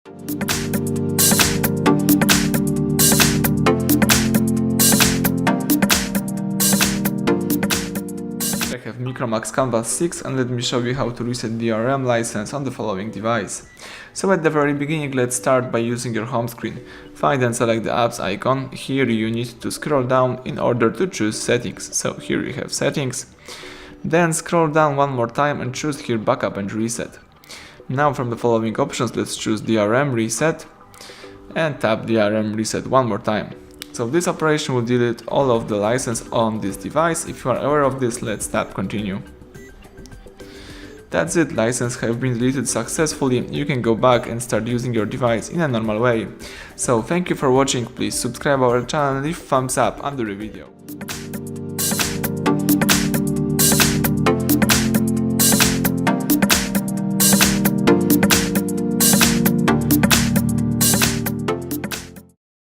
I have MICROMAX Canvas 6 and let me show you how to reset DRM license on the following device. So at the very beginning, let's start by using your home screen. Find and select the apps icon. Here you need to scroll down in order to choose settings. So here you have settings. Then scroll down one more time and choose here backup and reset. Now from the following options, let's choose DRM reset and tap DRM reset one more time. So this operation will delete all of the license on this device. If you are aware of this, let's tap continue. That's it, license have been deleted successfully. You can go back and start using your device in a normal way. So thank you for watching, please subscribe our channel and leave thumbs up under the video.